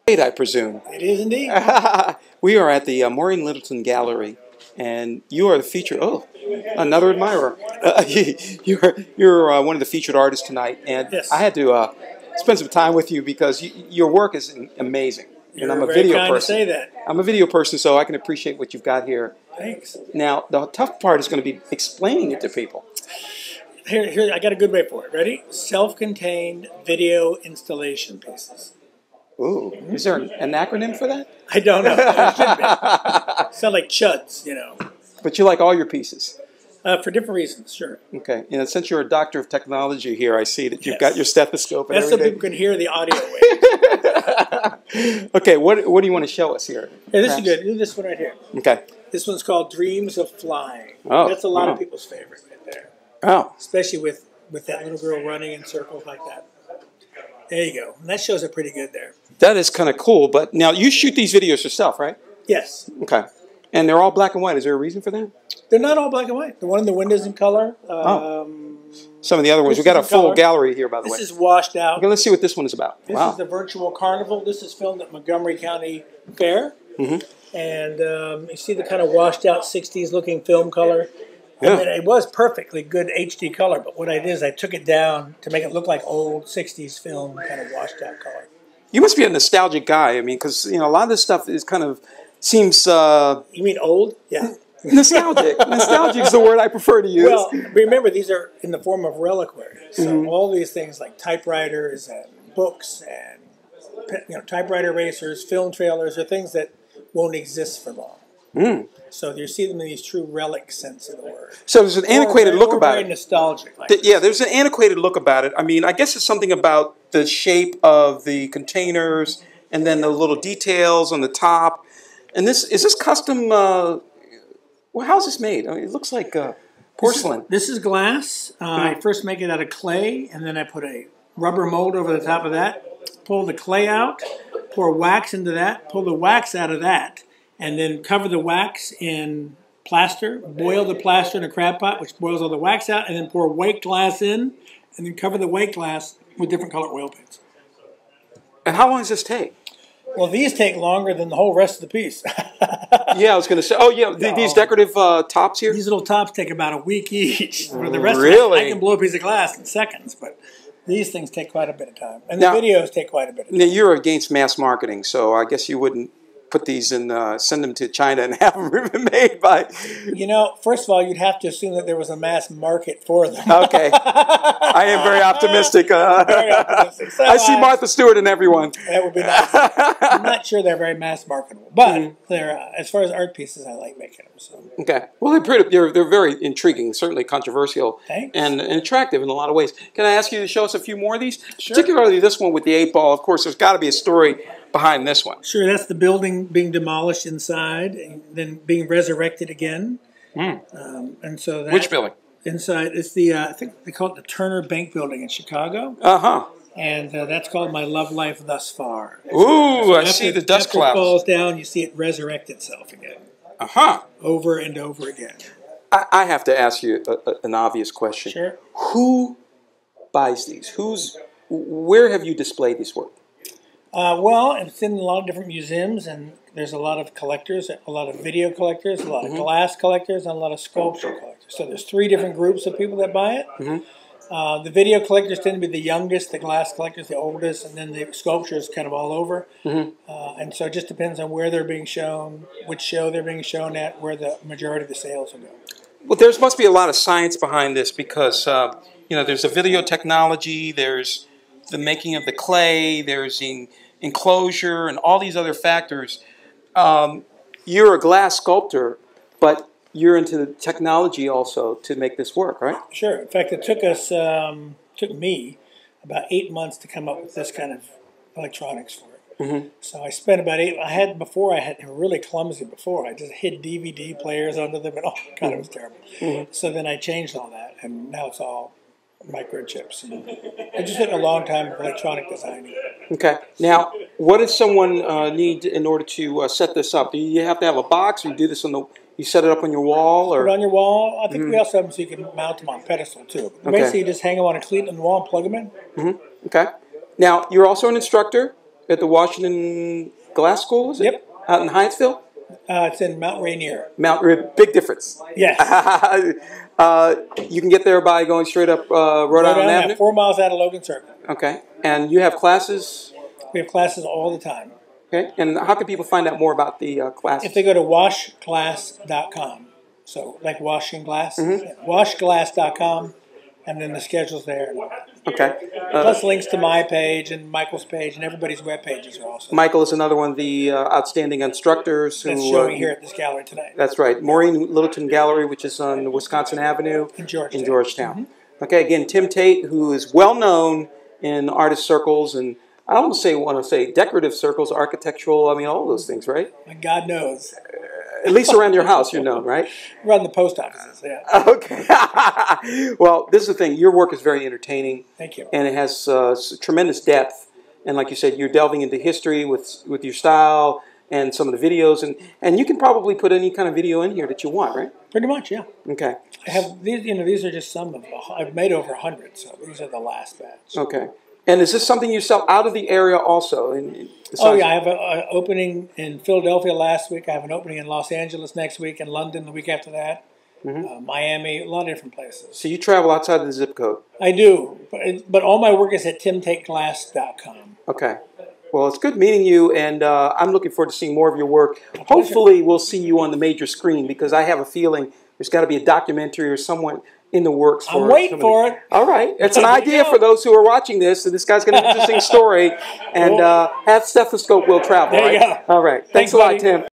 Tate, I presume. It is indeed. We are at the Maureen Littleton Gallery, and you are the featured. Oh, another admirer. You're one of the featured artists tonight, and Yes. I had to spend some time with you because your work is amazing. You're and I'm a very video kind person. to say that. I'm a video person, so I can appreciate what you've got here. Thanks. Now, the tough part is going to be explaining it to people. Here, I got a good way for it. Ready? Self-contained video installation pieces. Ooh, is there an acronym for that? I don't know. There should be. Sound like chuds, you know. But you like all your pieces. For different reasons, sure. Okay. And since you're a doctor of technology here, I see that you've Yes. got your stethoscope and That's so everything. people can hear the audio wave. Okay, what do you want to show us here? Hey, this is good. Do this one right here. Okay. This one's called Dreams of Flying. Oh, That's a lot wow. of people's favorite right there. Oh. Especially with that little girl running in circles like that. There you go. And that shows it pretty good there. That is kind of cool, but now you shoot these videos yourself, right? Yes. Okay. And they're all black and white. Is there a reason for that? They're not all black and white. The one in the window's in color. Some of the other ones. We've got a full gallery here, by the way. This is washed out. Okay, let's see what this one is about. This Wow. is the virtual carnival. This is filmed at Montgomery County Fair. Mm-hmm. And you see the kind of washed out 60s looking film color. Yeah. And then it was perfectly good HD color, but what I did is I took it down to make it look like old 60s film kind of washed out color. You must be a nostalgic guy. I mean, because a lot of this stuff is kind of seems You mean old? Yeah. nostalgic. Nostalgic is the word I prefer to use. Well, remember, these are in the form of reliquaries. So all these things like typewriters and books and typewriter erasers, film trailers, are things that won't exist for long. So you see them in these true relic sense of the word. So there's an antiquated look about very it. Nostalgic. Like Yeah, there's an antiquated look about it. I mean, I guess it's something about the shape of the containers and then the little details on the top. And is this custom? Well, how's this made? I mean, it looks like porcelain. This is glass. I first make it out of clay, and then I put a rubber mold over the top of that, pull the clay out, pour wax into that, pull the wax out of that, and then cover the wax in plaster, boil the plaster in a crab pot, which boils all the wax out, and then pour white glass in, and then cover the white glass with different color oil paints. And how long does this take? Well, these take longer than the whole rest of the piece. Yeah, I was going to say. Oh, yeah, these decorative tops here. These little tops take about a week each. For the rest Really? of it, I can blow a piece of glass in seconds, but these things take quite a bit of time. And the videos take quite a bit of time. Now, you're against mass marketing, so I guess you wouldn't put these in, send them to China and have them made by... First of all, you'd have to assume that there was a mass market for them. Okay. I am very optimistic. Very optimistic. So I see Martha Stewart in everyone. That would be nice. I'm not sure they're very mass marketable, but they're as far as art pieces, I like making them. So. Okay. Well, they're very intriguing, certainly controversial, and attractive in a lot of ways. Can I ask you to show us a few more of these? Sure. Particularly this one with the 8-ball. Of course, there's got to be a story behind this one. Sure, that's the building being demolished inside and then being resurrected again. And so that, which building? Inside, it's the I think they call it the Turner Bank Building in Chicago. And that's called My Love Life Thus Far. Ooh, I see the dust clouds. After it falls down, you see it resurrect itself again. Over and over again. I have to ask you an obvious question. Sure. Who buys these? Where have you displayed this work? Well, it's in a lot of different museums, and there's a lot of collectors, a lot of video collectors, a lot of glass collectors, and a lot of sculpture collectors. So there's 3 different groups of people that buy it. The video collectors tend to be the youngest, the glass collectors the oldest, and then the sculptures kind of all over. And so it just depends on where they're being shown, which show they're being shown at, where the majority of the sales are going. Well, there must be a lot of science behind this because, there's the video technology, there's the making of the clay, there's the enclosure, and all these other factors. You're a glass sculptor, but you're into the technology also to make this work, right? Sure. In fact, it took me about 8 months to come up with this kind of electronics for it. So I spent about 8. I had really clumsy before. I just hid DVD players under them, and God, it was terrible. So then I changed all that, and now it's all microchips. It just took a long time of electronic designing. Okay. Now, what does someone need in order to set this up? Do you have to have a box, or you do this you set it up on your wall, or put it on your wall? I think we also have them so you can mount them on a pedestal too. Basically, you just hang them on a cleat on the wall and plug them in. Okay. Now, you're also an instructor. At the Washington Glass School, is it? Yep. Out in Hyattsville? It's in Mount Rainier. Big difference. Yes. You can get there by going straight up Rhode Island Avenue? 4 miles out of Logan Circle. Okay. And you have classes? We have classes all the time. Okay. And how can people find out more about the classes? If they go to washglass.com, so like washing glass, washglass.com, and then the schedule's there. Okay. Plus links to my page and Michael's page and everybody's web pages are also. Michael is another one of the outstanding instructors who that's showing here at this gallery tonight. That's right. Maureen Littleton Gallery, which is on Wisconsin Avenue in Georgetown. Mm-hmm. Okay, again, Tim Tate, who is well known in artist circles and I want to say decorative circles, architectural, I mean, all those things, right? God knows. At least around your house, you're known, right? Around the post offices, yeah. Okay. Well, this is the thing. Your work is very entertaining. Thank you. And it has tremendous depth. And like you said, you're delving into history with your style and some of the videos. And you can probably put any kind of video in here that you want, right? Pretty much, yeah. Okay. I have these. These are just some of. I've made over 100, so these are the last batch. Okay. And is this something you sell out of the area also? Oh, yeah. I have an opening in Philadelphia last week. I have an opening in Los Angeles next week, in London the week after that, Miami, a lot of different places. So you travel outside of the zip code? I do. But all my work is at timtateglass.com. Okay. Well, it's good meeting you, and I'm looking forward to seeing more of your work. Hopefully, we'll see you on the major screen, because I have a feeling there's got to be a documentary or someone in the works for I'm waiting for it. All right. It's an idea for those who are watching this. And this guy's got an interesting story. And have stethoscope will travel. There you go. All right. Thanks a lot, Tim.